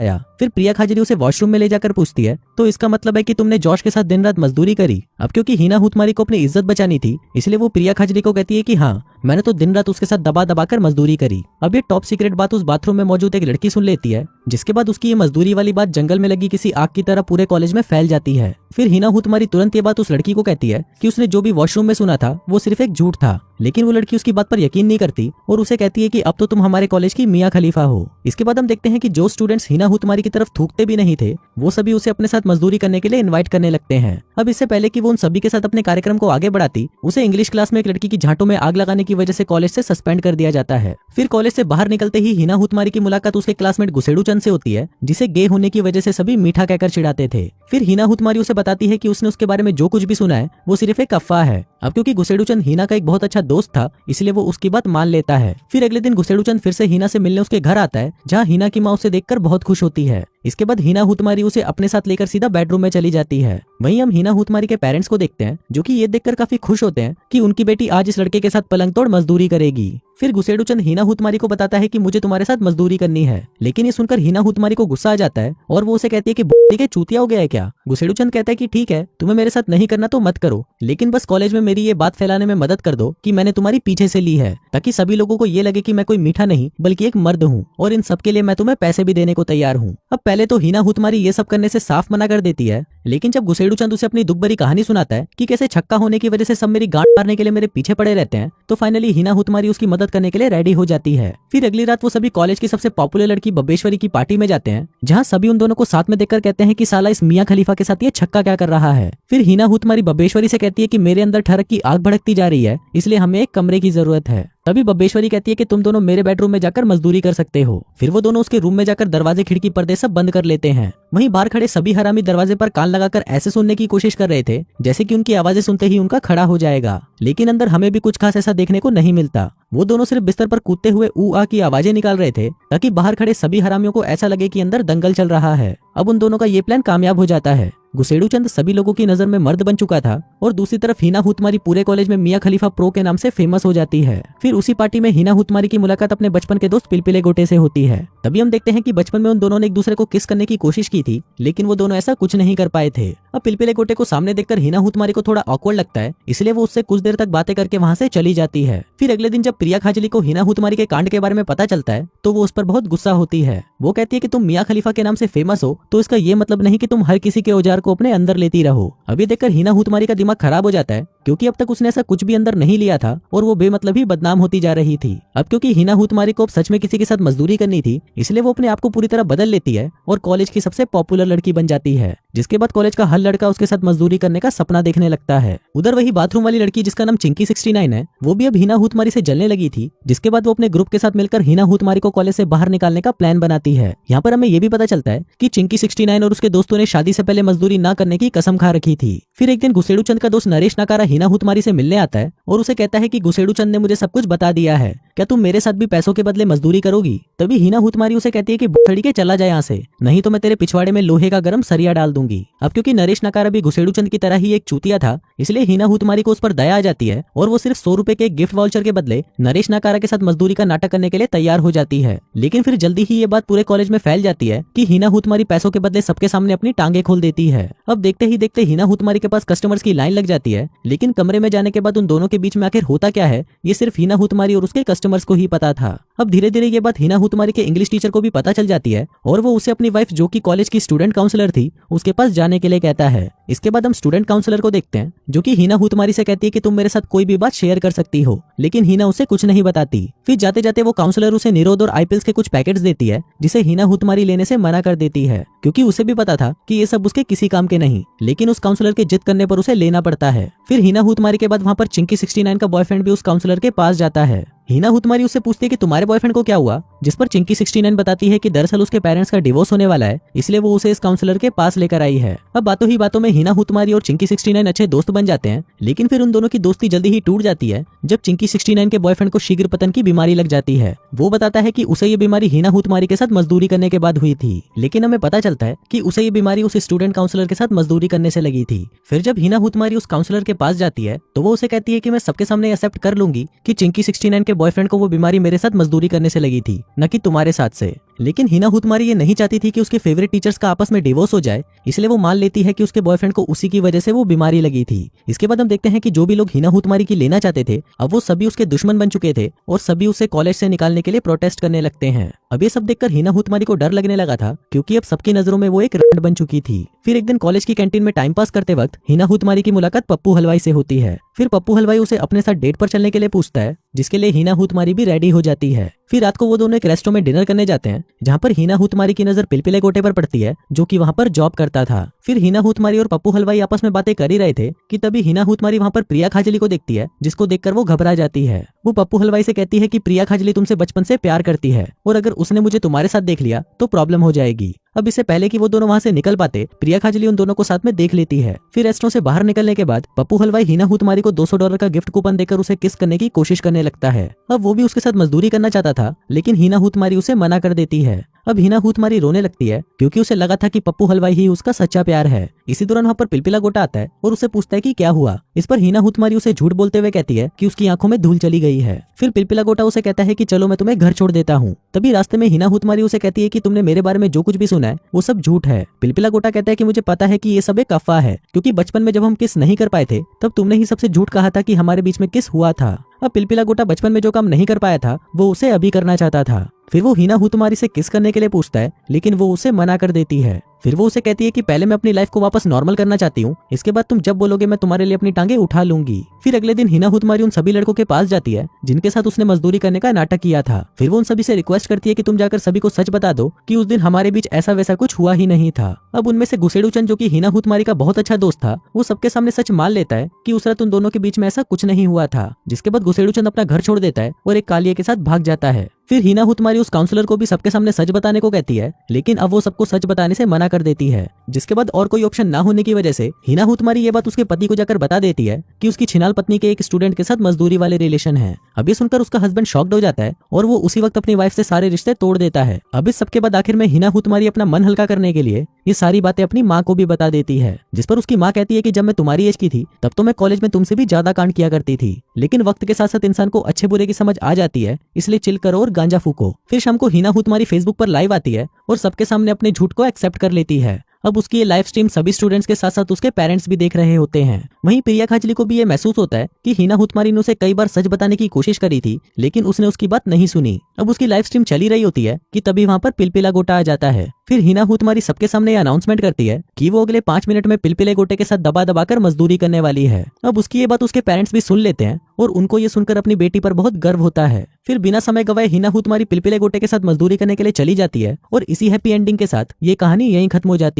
आया। फिर प्रिया खाजली उसे वॉशरूम में ले जाकर पूछती है, तो इसका मतलब है कि तुमने जॉश के साथ दिन रात मजदूरी करी। अब क्योंकि हिना हुतमारी को अपनी इज्जत बचानी थी, इसलिए वो प्रिया खाजली को कहती है कि हाँ, मैंने तो दिन रात उसके साथ दबा दबा कर मजदूरी करी। अब ये टॉप सीक्रेट बात उस बाथरूम में मौजूद एक लड़की सुन लेती है, जिसके बाद उसकी ये मजदूरी वाली बात जंगल में लगी किसी आग की तरह पूरे कॉलेज में फैल जाती है। फिर हिना हुतमारी तुरंत ये बात उस लड़की को कहती है कि उसने जो भी वॉशरूम में सुना था वो सिर्फ एक झूठ था, लेकिन वो लड़की उसकी बात पर यकीन नहीं करती और उसे कहती है कि अब तो तुम हमारे कॉलेज की मियां खलीफा हो। इसके बाद हम देखते हैं कि जो स्टूडेंट्स हिना हुतमारी की तरफ थूकते भी नहीं थे, वो सभी उसे अपने साथ मजदूरी करने के लिए इन्वाइट करने लगते हैं। अब इससे पहले कि वो उन सभी के साथ अपने कार्यक्रम को आगे बढ़ाती, उसे इंग्लिश क्लास में एक लड़की की झांटों में आग लगाने की वजह से कॉलेज से सस्पेंड कर दिया जाता है। फिर कॉलेज से बाहर निकलते ही हिना हुतमारी की मुलाकात उसके क्लासमेट गुसेड़ू चंद से होती है, जिसे गे होने की वजह से सभी मीठा कहकर चिढ़ाते थे। फिर हिना हुतमारी उसे बताती है कि उसने उसके बारे में जो कुछ भी सुना है वो सिर्फ एक अफवाह है। अब क्योंकि गुसेड़ू चंद हिना का एक बहुत अच्छा दोस्त था, इसलिए वो उसकी बात मान लेता है। फिर अगले दिन गुसेड़ू चंद फिर से हिना से मिलने उसके घर आता है, जहाँ हिना की माँ उसे देखकर बहुत खुश होती है। इसके बाद हिना हुतमारी उसे अपने साथ लेकर सीधा बेडरूम में चली जाती है। वहीं हम हिना हुतमारी के पेरेंट्स को देखते हैं, जो कि ये देखकर काफी खुश होते हैं कि उनकी बेटी आज इस लड़के के साथ पलंग तोड़ मजदूरी करेगी। फिर गुसेड़ू चंद हिना हुतमारी को बताता है कि मुझे तुम्हारे साथ मजदूरी करनी है, लेकिन ये सुनकर हिना हुतमारी को गुस्सा आ जाता है और वो उसे कहती है कि बुढ़ी के चूतिया हो गया है क्या। गुसेड़ू चंद कहता है कि ठीक है, तुम्हें मेरे साथ नहीं करना तो मत करो, लेकिन बस कॉलेज में मेरी ये बात फैलाने में मदद कर दो कि मैंने तुम्हारी पीछे से ली है, ताकि सभी लोगों को ये लगे कि मैं कोई मीठा नहीं बल्कि एक मर्द हूँ, और इन सब के लिए मैं तुम्हें पैसे भी देने को तैयार हूँ। अब पहले तो हिना हुतमारी ये सब करने से साफ मना कर देती है, लेकिन जब गुसेड़ू चंद उसे अपनी दुख भरी कहानी सुनाता है कि कैसे छक्का होने की वजह से सब मेरी गांड मारने के लिए मेरे पीछे पड़े रहते हैं, तो फाइनली हिना हुतमारी उसकी मदद करने के लिए रेडी हो जाती है। फिर अगली रात वो सभी कॉलेज की सबसे पॉपुलर लड़की बब्बेश्वरी की पार्टी में जाते हैं, जहाँ सभी उन दोनों को साथ में देखकर कहते हैं कि साला इस मियां खलीफा के साथ ये छक्का क्या कर रहा है। फिर हिना हुतमारी बब्बेश्वरी से कहती है कि मेरे अंदर ठरक की आग भड़कती जा रही है, इसलिए हमें एक कमरे की जरूरत है। तभी बब्बेश्वरी कहती है कि तुम दोनों मेरे बेडरूम में जाकर मजदूरी कर सकते हो। फिर वो दोनों उसके रूम में जाकर दरवाजे खिड़की पर्दे सब बंद कर लेते हैं। वहीं बाहर खड़े सभी हरामी दरवाजे पर कान लगाकर ऐसे सुनने की कोशिश कर रहे थे जैसे कि उनकी आवाजें सुनते ही उनका खड़ा हो जाएगा, लेकिन अंदर हमें भी कुछ खास ऐसा देखने को नहीं मिलता। वो दोनों सिर्फ बिस्तर पर कूदते हुए ऊ आ की आवाजें निकाल रहे थे, ताकि बाहर खड़े सभी हरामियों को ऐसा लगे कि अंदर दंगल चल रहा है। अब उन दोनों का ये प्लान कामयाब हो जाता है। गुसेड़ू चंद सभी लोगों की नजर में मर्द बन चुका था, और दूसरी तरफ हिना हुतमारी पूरे कॉलेज में मियां खलीफा प्रो के नाम से फेमस हो जाती है। फिर उसी पार्टी में हिना हुतमारी की मुलाकात अपने बचपन के दोस्त पिलपिले गोटे से होती है। तभी हम देखते हैं कि बचपन में उन दोनों ने एक दूसरे को किस करने की कोशिश की थी, लेकिन वो दोनों ऐसा कुछ नहीं कर पाए थे। अब पिलपिले गोटे को सामने देखकर हिना हुतमारी को थोड़ा ऑकवर्ड लगता है, इसलिए वो उससे कुछ देर तक बातें करके वहाँ से चली जाती है। फिर अगले दिन जब प्रिया खाजली को हिना हुतमारी के कांड के बारे में पता चलता है, तो वो उस पर बहुत गुस्सा होती है। वो कहती है कि तुम मियां खलीफा के नाम से फेमस हो, तो इसका ये मतलब नहीं कि तुम हर किसी के औजार को अपने अंदर लेती रहो। अभी देखकर हिना हुतमारी का दिमाग खराब हो जाता है, क्योंकि अब तक उसने ऐसा कुछ भी अंदर नहीं लिया था और वो बेमतलब ही बदनाम होती जा रही थी। अब क्योंकि हिना हुतमारी को अब सच में किसी के साथ मजदूरी करनी थी, इसलिए वो अपने आप को पूरी तरह बदल लेती है और कॉलेज की सबसे पॉपुलर लड़की बन जाती है, जिसके बाद कॉलेज का हर लड़का उसके साथ मजदूरी करने का सपना देखने लगता है। उधर वही बाथरूम वाली लड़की जिसका नाम चिंकी 69 है, वो भी अब हिना हुतमारी से जलने लगी थी, जिसके बाद वो अपने ग्रुप के साथ मिलकर हिना हुतमारी को कॉलेज से बाहर निकालने का प्लान बनाती है। यहाँ पर हमें ये भी पता चलता है कि चिंकी 69 और उसके दोस्तों ने शादी से पहले मजदूरी न करने की कसम खा रखी थी। फिर एक दिन गुसेड़ू चंद का दोस्त नरेश नकारा हिना हुतमारी से मिलने आता है और उसे कहता है कि गुसेड़ू चंद ने मुझे सब कुछ बता दिया है, क्या तुम मेरे साथ भी पैसों के बदले मजदूरी करोगी। तभी हिना हुतमारी उसे कहती है कि बुढ़ी के चला जाए यहाँ से, नहीं तो मैं तेरे पिछवाड़े में लोहे का गरम सरिया डाल दूंगी। अब क्योंकि नरेश नकारा भी गुसेड़ू चंद की तरह ही एक चूतिया था, इसलिए हिना हुतमारी को उस पर दया आ जाती है और वो सिर्फ 100 रुपए के गिफ्ट वाउचर के बदले नरेश नकारा के साथ मजदूरी का नाटक करने के लिए तैयार हो जाती है। लेकिन फिर जल्दी ही ये बात पूरे कॉलेज में फैल जाती है कि हिना हुतमारी पैसों के बदले सबके सामने अपनी टांगे खोल देती है। अब देखते ही देखते हिना हुतमारी के पास कस्टमर्स की लाइन लग जाती है, लेकिन कमरे में जाने के बाद उन दोनों के बीच में आखिर होता क्या है ये सिर्फ हिना हुतमारी और उसके कस्टमर्स को ही पता था। अब धीरे धीरे ये बात हिना हुतमारी के इंग्लिश टीचर को भी पता चल जाती है और वो उसे अपनी वाइफ जो कि कॉलेज की स्टूडेंट काउंसलर थी उसके पास जाने के लिए कहता है। इसके बाद हम स्टूडेंट काउंसलर को देखते हैं, जो कि हिना हुतमारी से कहती है कि तुम मेरे साथ कोई भी बात शेयर कर सकती हो, लेकिन हिना उसे कुछ नहीं बताती। फिर जाते जाते वो काउंसलर उसे निरोध और आईपीएल्स के कुछ पैकेट्स देती है, जिसे हिना हुतमारी लेने से मना कर देती है, क्योंकि उसे भी पता था कि ये सब उसके किसी काम के नहीं, लेकिन उस काउंसलर के जिद करने पर उसे लेना पड़ता है। फिर हिना हुतमारी के बाद वहाँ पर चिंकी 69 का बॉयफ्रेंड भी उस काउंसलर के पास जाता है। हिना हुतमारी उससे पूछती है कि तुम्हारे बॉयफ्रेंड को क्या हुआ, जिस पर चिंकी 69 बताती है कि दरअसल उसके पेरेंट्स का डिवोर्स होने वाला है, इसलिए वो उसे इस काउंसलर के पास लेकर आई है। अब बातों ही बातों में हिना हुतमारी और चिंकी 69 अच्छे दोस्त बन जाते हैं, लेकिन फिर उन दोनों की दोस्ती जल्दी ही टूट जाती है जब चिंकी 69 के बॉयफ्रेंड को शीघ्र पतन की बीमारी लग जाती है। वो बताता है कि उसे ये बीमारी हिना हुतमारी के साथ मजदूरी करने के बाद हुई थी, लेकिन हमें पता चलता है कि उसे ये बीमारी उस स्टूडेंट काउंसलर के साथ मजदूरी करने से लगी थी। फिर जब हिना हुतमारी उस काउंसलर के पास जाती है तो वो उसे कहती है कि मैं सबके सामने एक्सेप्ट कर लूंगी कि चिंकी 69 के बॉयफ्रेंड को वो बीमारी मेरे साथ मजदूरी करने से लगी थी, न कि तुम्हारे साथ से। लेकिन हिना हुतमारी ये नहीं चाहती थी कि उसके फेवरेट टीचर्स का आपस में डिवोर्स हो जाए, इसलिए वो मान लेती है कि उसके बॉयफ्रेंड को उसी की वजह से वो बीमारी लगी थी। इसके बाद हम देखते हैं कि जो भी लोग हिना हुतमारी की लेना चाहते थे अब वो सभी उसके दुश्मन बन चुके थे और सभी उसे कॉलेज से निकालने के लिए प्रोटेस्ट करने लगते हैं। अब ये सब देखकर हिना हुतमारी को डर लगने लगा था, क्योंकि अब सबकी नजरों में वो एक रैंट बन चुकी थी। फिर एक दिन कॉलेज की कैंटीन में टाइम पास करते वक्त हिना हुतमारी की मुलाकात पप्पू हलवाई से होती है। फिर पप्पू हलवाई उसे अपने साथ डेट पर चलने के लिए पूछता है, जिसके लिए हिना हुतमारी भी रेडी हो जाती है। फिर रात को वो दोनों एक रेस्टोरेंट में डिनर करने जाते हैं, जहाँ पर हिना हुतमारी की नजर पिलपिले गोटे पर पड़ती है, जो कि वहाँ पर जॉब करता था। फिर हिना हुतमारी और पप्पू हलवाई आपस में बातें कर ही रहे थे कि तभी हिना हुतमारी वहाँ पर प्रिया खाजली को देखती है, जिसको देखकर वो घबरा जाती है। वो पप्पू हलवाई से कहती है कि प्रिया खाजली तुमसे बचपन से प्यार करती है और अगर उसने मुझे तुम्हारे साथ देख लिया तो प्रॉब्लम हो जाएगी। अब इससे पहले कि वो दोनों वहां से निकल पाते, प्रिया खाजली उन दोनों को साथ में देख लेती है। फिर रेस्टोरेंट से बाहर निकलने के बाद पप्पू हलवाई हिना हुतमारी को $200 का गिफ्ट कूपन देकर उसे किस करने की कोशिश करने लगता है। अब वो भी उसके साथ मजदूरी करना चाहता था, लेकिन हिना हुतमारी उसे मना कर देती है। अब हिना हुतमारी रोने लगती है, क्योंकि उसे लगा था कि पप्पू हलवाई ही उसका सच्चा प्यार है। इसी दौरान वहाँ पर पिलपिला गोटा आता है और उसे पूछता है कि क्या हुआ। इस पर हिना हुतमारी उसे झूठ बोलते हुए कहती है कि उसकी आंखों में धूल चली गई है। फिर पिलपिला गोटा उसे कहता है कि चलो मैं तुम्हें घर छोड़ देता हूँ। तभी रास्ते में हिना हुतमारी उसे कहती है कि तुमने मेरे बारे में जो कुछ भी सुना है वो सब झूठ है। पिलपिला गोटा कहता है कि मुझे पता है कि ये सब एक अफवाह है, क्योंकि बचपन में जब हम किस नहीं कर पाए थे तब तुमने ही सबसे झूठ कहा था कि हमारे बीच में किस हुआ था। अब पिलपिला गोटा बचपन में जो काम नहीं कर पाया था वो उसे अभी करना चाहता था। फिर वो हिना हुतमारी से किस करने के लिए पूछता है, लेकिन वो उसे मना कर देती है। फिर वो उसे कहती है कि पहले मैं अपनी लाइफ को वापस नॉर्मल करना चाहती हूँ, इसके बाद तुम जब बोलोगे मैं तुम्हारे लिए अपनी टांगे उठा लूंगी। फिर अगले दिन हिना हुतमारी उन सभी लड़कों के पास जाती है जिनके साथ उसने मजदूरी करने का नाटक किया था। फिर वो उन सभी से रिक्वेस्ट करती है कि तुम जाकर सभी को सच बता दो कि उस दिन हमारे बीच ऐसा वैसा कुछ हुआ ही नहीं था। अब उनमें से गुसेड़ू चंद, जो कि हिना हुतमारी का बहुत अच्छा दोस्त था, वो सबके सामने सच मान लेता है कि उस रात उन दोनों के बीच में ऐसा कुछ नहीं हुआ था। जिसके बाद गुसेड़ू चंद अपना घर छोड़ देता है और एक कालिया के साथ भाग जाता है। फिर हिना हुतमारी उस काउंसलर को भी सबके सामने सच बताने को कहती है, लेकिन अब वो सबको सच बताने से मना कर देती है। जिसके बाद और कोई ऑप्शन ना होने की वजह से हिना हुतमारी ये बात उसके पति को जाकर बता देती है कि उसकी छिनाल पत्नी के एक स्टूडेंट के साथ मजदूरी वाले रिलेशन है। अब ये सुनकर उसका हस्बैंड शॉक्ड हो जाता है और वो उसी वक्त अपनी वाइफ से सारे रिश्ते तोड़ देता है। अब इस सबके बाद आखिर में हिना हुतमारी अपना मन हल्का करने के लिए ये सारी बातें अपनी माँ को भी बता देती है। जिस पर उसकी माँ कहती है कि जब मैं तुम्हारी एज की थी तब तो मैं कॉलेज में तुमसे भी ज्यादा कांड किया करती थी, लेकिन वक्त के साथ साथ इंसान को अच्छे बुरे की समझ आ जाती है, इसलिए चिल करो और गांजा फूको। फिर शाम को हिना हुतमारी फेसबुक पर लाइव आती है और सबके सामने अपने झूठ को एक्सेप्ट कर लेती है। अब उसकी ये लाइव स्ट्रीम सभी स्टूडेंट्स के साथ साथ उसके पेरेंट्स भी देख रहे होते हैं। वहीं प्रिया खाजली को भी ये महसूस होता है कि हिना हुतमारी ने उसे कई बार सच बताने की कोशिश करी थी, लेकिन उसने उसकी बात नहीं सुनी। अब उसकी लाइव स्ट्रीम चली रही होती है कि तभी वहां पर पिलपिला गोटा आ जाता है। फिर हिना हुतमारी सबके सामने अनाउंसमेंट करती है कि वो अगले 5 मिनट में पिलपिले गोटे के साथ दबा दबाकर मजदूरी करने वाली है। अब उसकी ये बात उसके पेरेंट्स भी सुन लेते हैं और उनको ये सुनकर अपनी बेटी पर बहुत गर्व होता है। फिर बिना समय गवाए हिना हुतमारी पिलपिले गोटे के साथ मजदूरी करने के लिए चली जाती है और इसी हैप्पी एंडिंग के साथ ये कहानी यहीं खत्म हो जाती है।